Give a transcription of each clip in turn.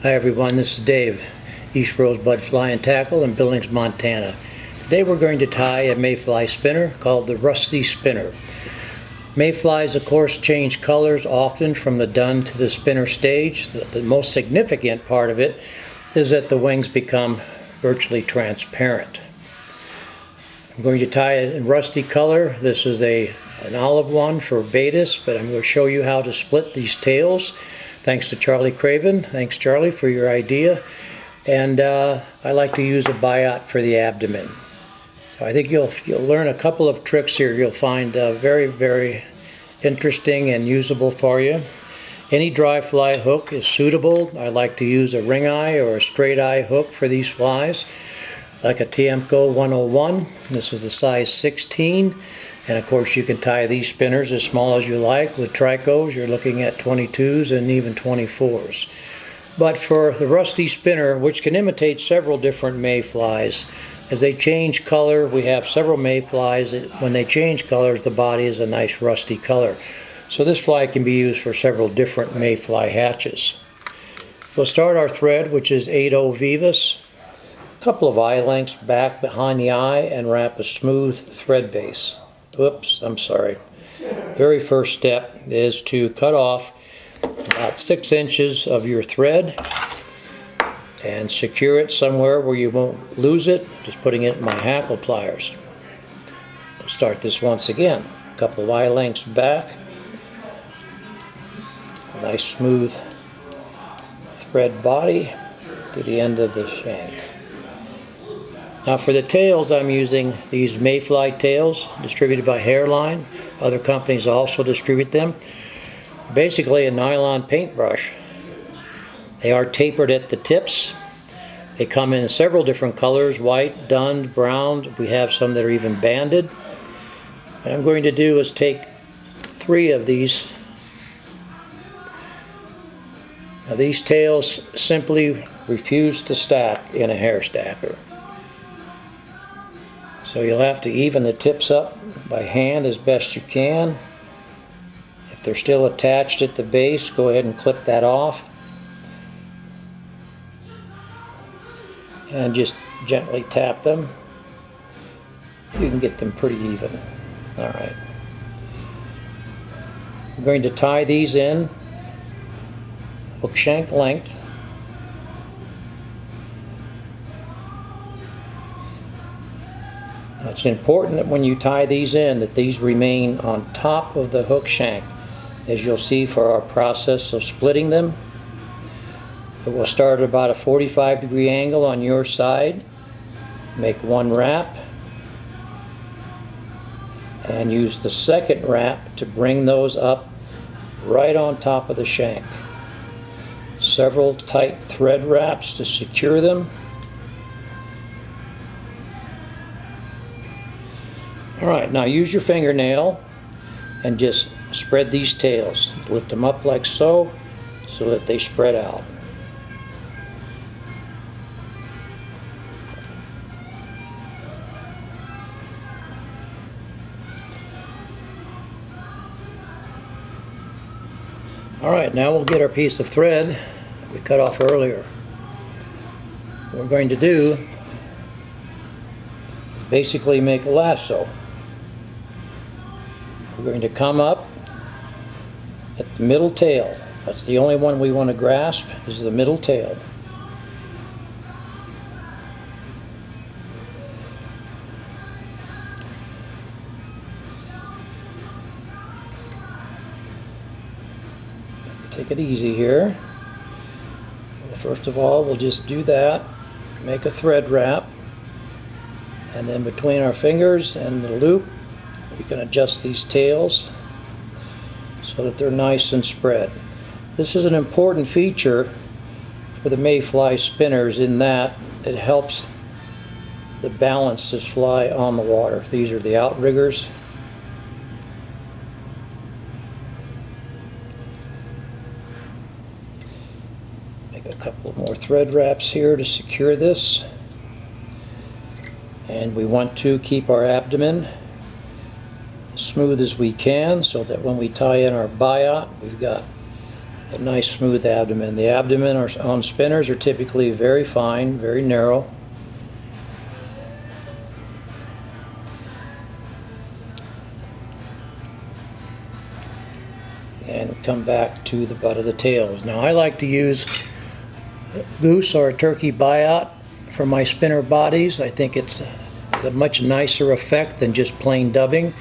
Hi everyone, this is Dave, East Rosebud Fly and Tackle in Billings, Montana. Today we're going to tie a mayfly spinner called the Rusty Spinner. Mayflies, of course, change colors often from the dun to the spinner stage. The most significant part of it is that the wings become virtually transparent. I'm going to tie it in rusty color. This is an olive one for Baetis, but I'm going to show you how to split these tails. Thanks to Charlie Craven. Thanks, Charlie, for your idea. And I like to use a biot for the abdomen. So I think you'll learn a couple of tricks here you'll find very, very interesting and usable for you. Any dry fly hook is suitable. I like to use a ring eye or a straight eye hook for these flies, like a Tiemco 101. This is the size 16. And of course you can tie these spinners as small as you like. With tricos you're looking at 22s and even 24s. But for the rusty spinner, which can imitate several different mayflies, as they change color, we have several mayflies that when they change colors, the body is a nice rusty color. So this fly can be used for several different mayfly hatches. We'll start our thread, which is 8/0 Vivus, a couple of eye lengths back behind the eye, and wrap a smooth thread base. Whoops, I'm sorry. Very first step is to cut off about 6 inches of your thread and secure it somewhere where you won't lose it, just putting it in my hackle pliers. We'll start this once again. A couple of eye lengths back. A nice smooth thread body to the end of the shank. Now for the tails, I'm using these mayfly tails distributed by Hairline. Other companies also distribute them. Basically a nylon paintbrush. They are tapered at the tips. They come in several different colors: white, dun, brown. We have some that are even banded. What I'm going to do is take 3 of these. Now these tails simply refuse to stack in a hair stacker. So you'll have to even the tips up by hand as best you can. If they're still attached at the base, go ahead and clip that off. And just gently tap them. You can get them pretty even. All right. I'm going to tie these in hook shank length. Now it's important that when you tie these in that these remain on top of the hook shank, as you'll see for our process of splitting them. It will start at about a 45-degree angle on your side. Make 1 wrap and use the second wrap to bring those up right on top of the shank. Several tight thread wraps to secure them. Alright, now use your fingernail and just spread these tails. Lift them up like so that they spread out. Alright, now we'll get our piece of thread that we cut off earlier. What we're going to do is basically make a lasso. We're going to come up at the middle tail. That's the only one we want to grasp, is the middle tail. Take it easy here. First of all, we'll just do that. Make a thread wrap. And then between our fingers and the loop, we can adjust these tails so that they're nice and spread. This is an important feature for the mayfly spinners in that it helps to balance this fly on the water. These are the outriggers. Make a couple more thread wraps here to secure this. And we want to keep our abdomen as smooth as we can so that when we tie in our biot, we've got a nice smooth abdomen. The abdomen on spinners are typically very fine, very narrow. And come back to the butt of the tails. Now I like to use a goose or a turkey buyout for my spinner bodies. I think it's a much nicer effect than just plain dubbing.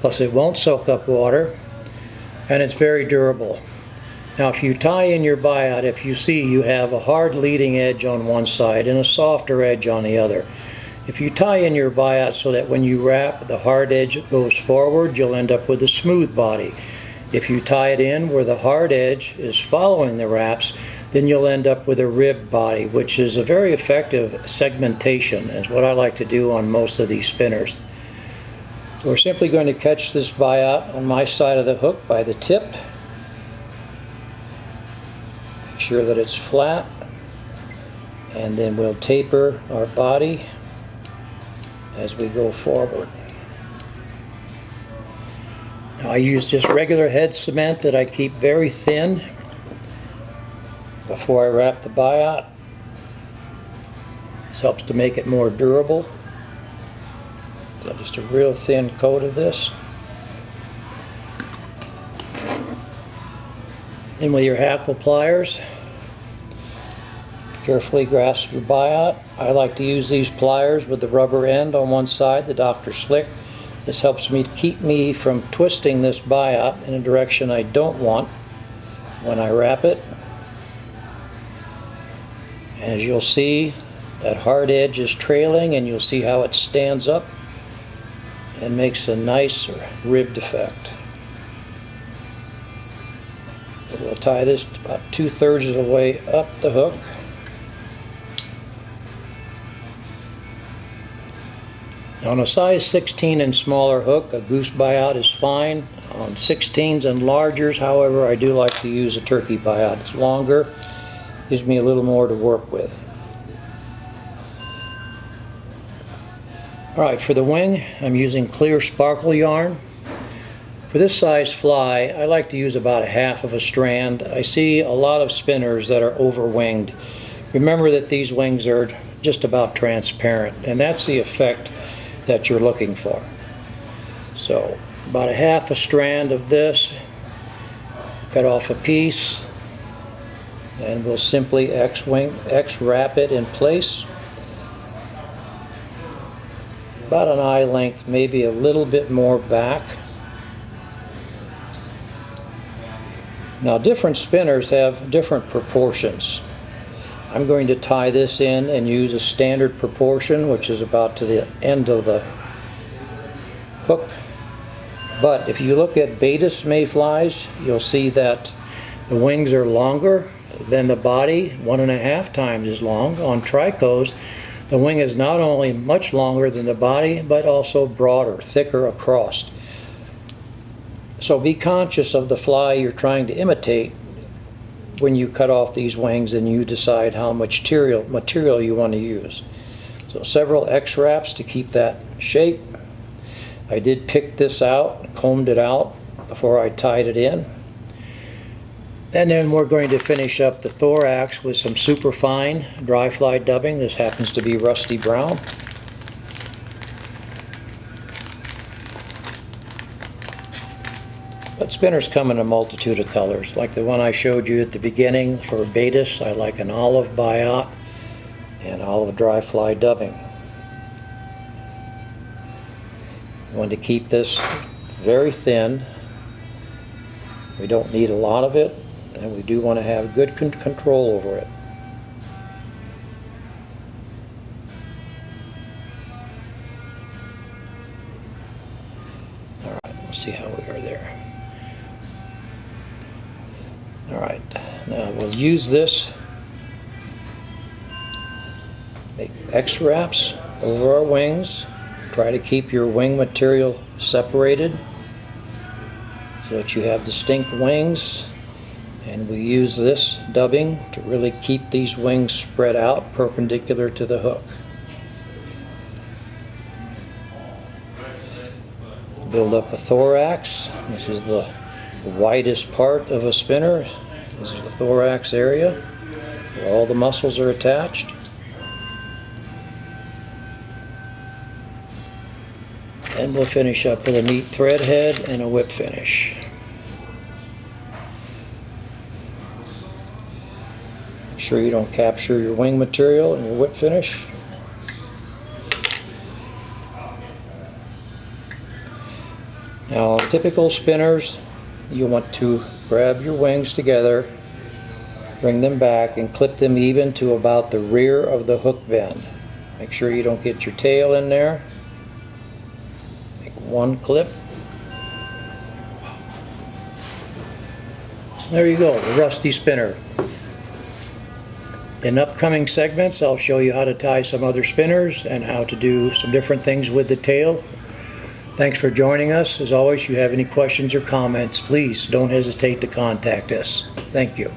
Plus it won't soak up water, and it's very durable. Now if you tie in your buyout, if you see you have a hard leading edge on one side and a softer edge on the other. If you tie in your buyout so that when you wrap, the hard edge goes forward, you'll end up with a smooth body. If you tie it in where the hard edge is following the wraps, then you'll end up with a ribbed body, which is a very effective segmentation, is what I like to do on most of these spinners. So we're simply going to catch this buyout on my side of the hook by the tip. Make sure that it's flat, and then we'll taper our body as we go forward. Now I use just regular head cement that I keep very thin before I wrap the buyout. This helps to make it more durable. So just a real thin coat of this. And with your hackle pliers, carefully grasp your buyout. I like to use these pliers with the rubber end on one side, the Dr. Slick. This helps me keep me from twisting this buyout in a direction I don't want when I wrap it. As you'll see, that hard edge is trailing, and you'll see how it stands up and makes a nice ribbed effect. We'll tie this about 2/3 of the way up the hook. On a size 16 and smaller hook, a goose buyout is fine. On 16s and largers, however, I do like to use a turkey buyout. It's longer, gives me a little more to work with. Alright, for the wing, I'm using clear sparkle yarn. For this size fly, I like to use about 1/2 of a strand. I see a lot of spinners that are over-winged. Remember that these wings are just about transparent, and that's the effect that you're looking for. So about 1/2 a strand of this, cut off a piece, and we'll simply X-wrap it in place. About an eye length, maybe a little bit more back. Now different spinners have different proportions. I'm going to tie this in and use a standard proportion, which is about to the end of the hook. But if you look at Baetis mayflies, you'll see that the wings are longer than the body, 1.5 times as long. On Tricos, the wing is not only much longer than the body, but also broader, thicker across. So be conscious of the fly you're trying to imitate when you cut off these wings and you decide how much material you want to use. So several X-wraps to keep that shape. I did pick this out, combed it out before I tied it in. And then we're going to finish up the thorax with some super fine dry fly dubbing. This happens to be rusty brown. But spinners come in a multitude of colors. Like the one I showed you at the beginning for Baetis, I like an olive buyout and olive dry fly dubbing. You want to keep this very thin. We don't need a lot of it, and we do want to have good control over it. All right, we'll see how we are there. All right, now we'll use this, make X-wraps over our wings. Try to keep your wing material separated so that you have distinct wings. And we use this dubbing to really keep these wings spread out perpendicular to the hook. Build up a thorax. This is the widest part of a spinner. This is the thorax area where all the muscles are attached. And we'll finish up with a neat thread head and a whip finish. Make sure you don't capture your wing material in your whip finish. Now on typical spinners, you want to grab your wings together, bring them back and clip them even to about the rear of the hook bend. Make sure you don't get your tail in there. Make one clip. There you go, the rusty spinner. In upcoming segments, I'll show you how to tie some other spinners and how to do some different things with the tail. Thanks for joining us. As always, if you have any questions or comments, please don't hesitate to contact us. Thank you.